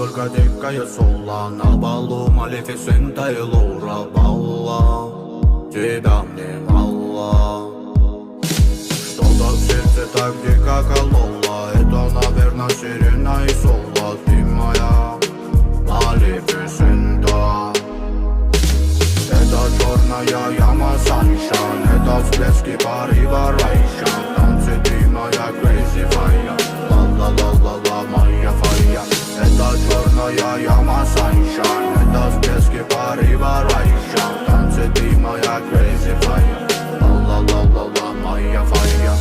только дикая соло. На балу Малефисента и Лаура Балла. Тебя мне мало. Что-то в сердце так дико кололо. Это, наверное, сирена и соло. Ты моя Малефисента. Это черная яма Sunshine. Это всплески порыва Райшан. Танцы ты моя crazy fire. Ла-ла-ла-ла-ла, моя фая. Это черная яма Sunshine. Это всплески порыва Райшан. Танцы ты моя crazy fire. Ла-ла-ла-ла-ла, моя фая.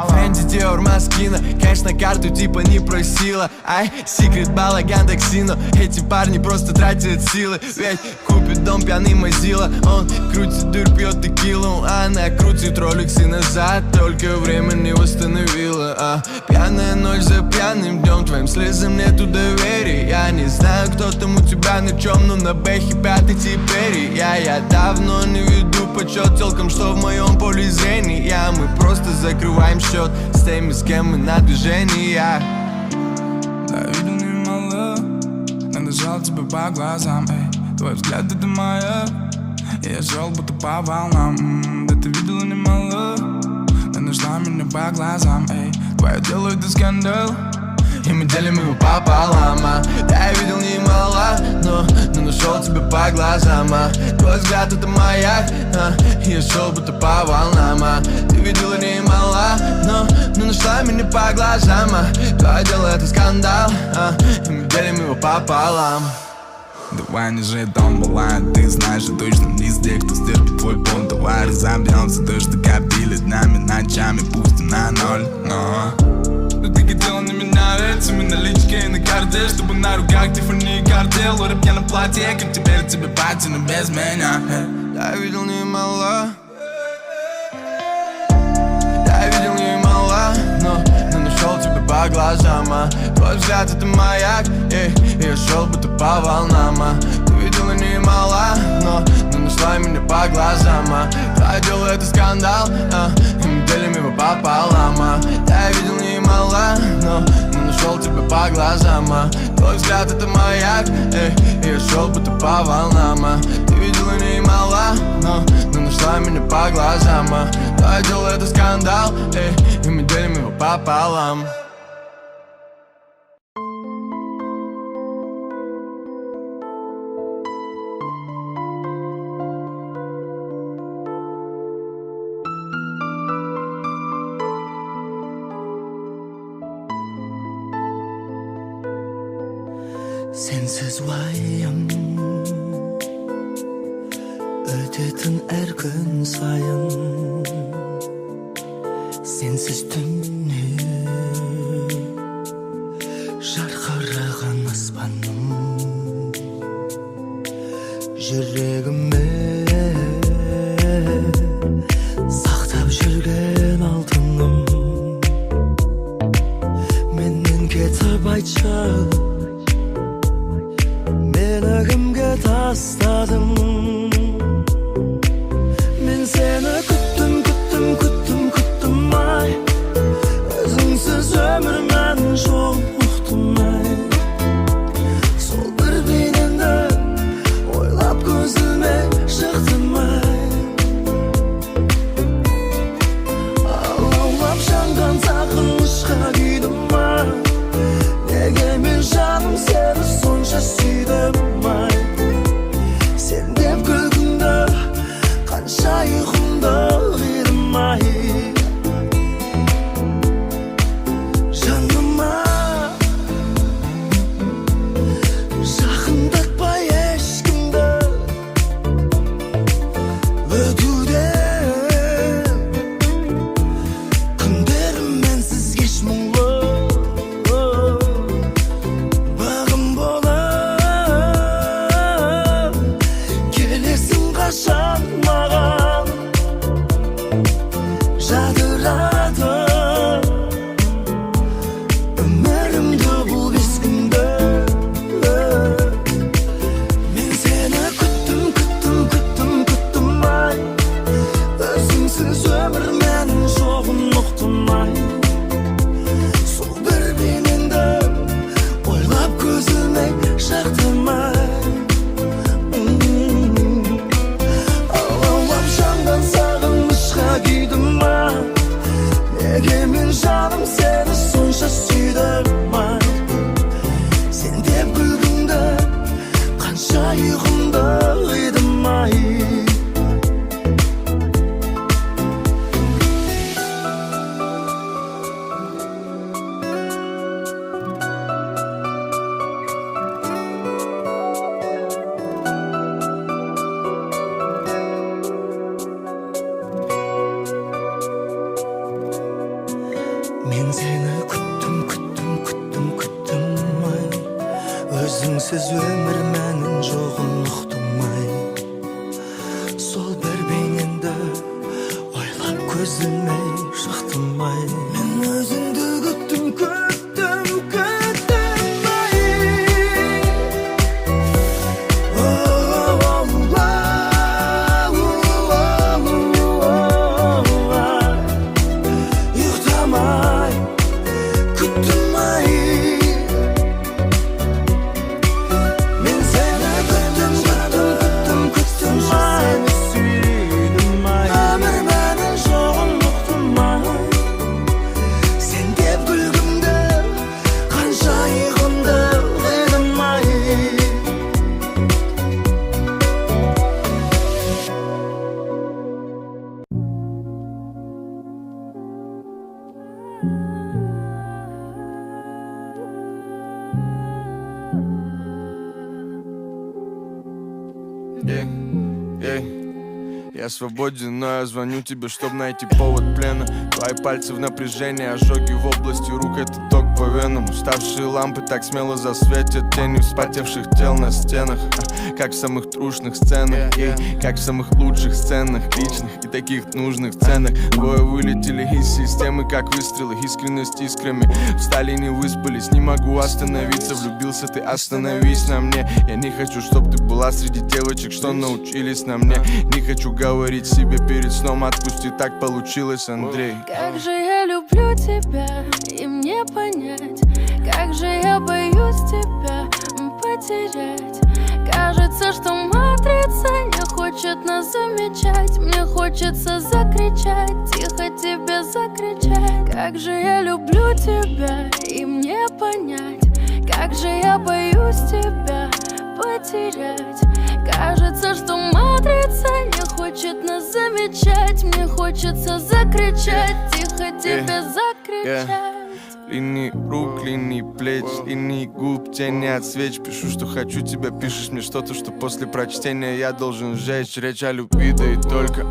Фэнди, Диор, Маскина, кэш на карту типа не просила. Ай, секрет, балаган, таксино. Эти парни просто тратят силы. Ведь купит дом пьяный Мазила. Он крутит дыр, пьет текилу. Она крутит роликсы назад, только время не восстановила. Пьяная ночь за пьяным днем, твоим слезам нету доверия. Я не знаю, кто там у тебя на чем, но на бэхе пятый теперь. Я давно не веду подсчет телкам, что в моем поле зрения. Мы просто закрываем счет с теми, с кем мы на движении. Да, видел немало, надо жал тебя по глазам, эй. Твой взгляд это моя, я шел будто по волнам. Да ты видела немало, ты нашла меня по глазам, эй. Твое дело это скандал, и мы делим его пополам. Да, я видел немало, но нашел тебя по глазам. Твой взгляд это маяк, я шел будто по волнам. Ты видела немало, но нашла меня по глазам. Твое дело это скандал, и мы делим его пополам. Давай не жить, дом бывает, ты знаешь, я точно не из тех, кто стерпит твой пон. Давай разобьемся, то, что копили днями, ночами, пусть и на ноль, но ты хотела на меня рецами, налички и на карте, чтобы на руках Тиффани и картел. Рэп я на платье, как теперь тебе пати, но без меня. Я видел немало, я видел немало, но нашел тебя по глазам. Твой взгляд это маяк, я шел будто по волнам. Ты видела немало, но нашла меня по глазам. Твое дело это скандал, и мы делим его пополам. Я видел немало, но нашел тебя по глазам. Твой взгляд это маяк, я шел будто по волнам. Ты видела немало, но нашла меня по глазам. Твое дело это скандал, и мы делим пополам. Sensiz vayım ötetin her gün sayın. Sensiz tünni jarqırağın aspanım. Yüreğime saqtab жүрген алтыным. Menden ketip aytça meni kimga tasladim. Men seni kuttum ay. Özüngsiz ömür men çok uqdim ay. Sol bir benimde oylap gözüme çıktım ay. Ağlap jandan saqınışqa kuydim ay. Nege men canım seni soncha suydim ay. Sen deb kulgunda qancha uyqumda uyudim ay. Janıma жақындатпай ешкімді өтуден. Күндерім менсіз кеш мұңлы бағым болып келесің қашан маған жадырады өмірімді бұл бес күнді. Men seni kuttum ay. Özüngsiz ömür menin жоғын ұқтым ay. Сол бір benimde oylap gözüme çaktım ay. Ağlap jandan sağınışqa kuydim ay. Nege men canım seni soncha suydim ay. Sen deb kulgunda qancha uyqumda uyudim ay. Men seni kuttum ay. Özüngsiz ömür menin жоғын ұқтым ay. Сол бір бейнеңді ойлап көзіме шықтым ay. Мен өзіңді күттім ay. Ұйықтамай күттім ay. Men seni kuttum ay. Ömür menin жоғын ұқтым ay. Sen deb kulgunda qancha uyqumda uyudim ay. Я свободен, но я звоню тебе, чтоб найти повод плена. Твои пальцы в напряжении, ожоги в области рук, это ток по венам. Уставшие лампы так смело засветят тенью вспотевших тел на стенах. Как в самых трушных сценах, как в самых лучших сценах, личных и таких нужных сценах. Двое вылетели из системы, как выстрелы, искренность искрами. Встали, не выспались, не могу остановиться. Влюбился ты, остановись на мне. Я не хочу, чтоб ты была среди девочек, что научились на мне. Не хочу говорить себе перед сном, отпусти, так получилось, Андрей. Как же я люблю тебя, и мне понять, как же я боюсь тебя потерять. Кажется, что матрица не хочет нас замечать. Мне хочется закричать, тихо тебе закричать. как же я люблю тебя, и мне понять, как же я боюсь тебя потерять. Кажется, что матрица не хочет нас замечать. Мне хочется закричать, тихо тебе закричать. Линии рук, линии плеч, линии губ, тени от свеч. Пишу, что хочу тебя, пишешь мне что-то, что после прочтения я должен сжечь. Речь о любви, да и только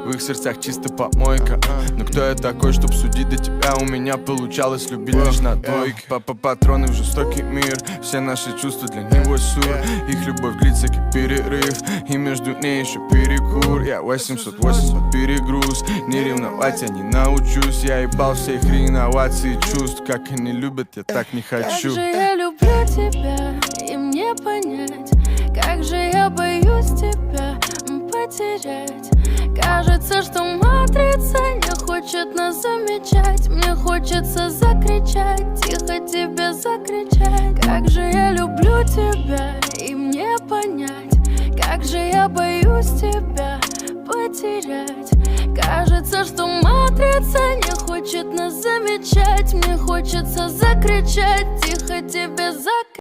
в их сердцах чисто помойка. Но кто я такой, чтоб судить до тебя? У меня получалось любить лишь на двойке. Патроны в жестокий мир, все наши чувства для него сур. Их любовь длится как перерыв, и между ней еще перекур. Я 880 перегруз, не ревновать я не научусь. Я ебал все их реновации чувств. Как они любят, я так не хочу. Как же я люблю тебя, и мне понять, как же я боюсь тебя потерять. Кажется, что матрица не хочет нас замечать. Мне хочется закричать, тихо тебе закричать. Как же я люблю тебя, и мне понять, как же я боюсь тебя потерять. Кажется, что матрица не хочет нас замечать. Мне хочется закричать, тихо тебе закричать.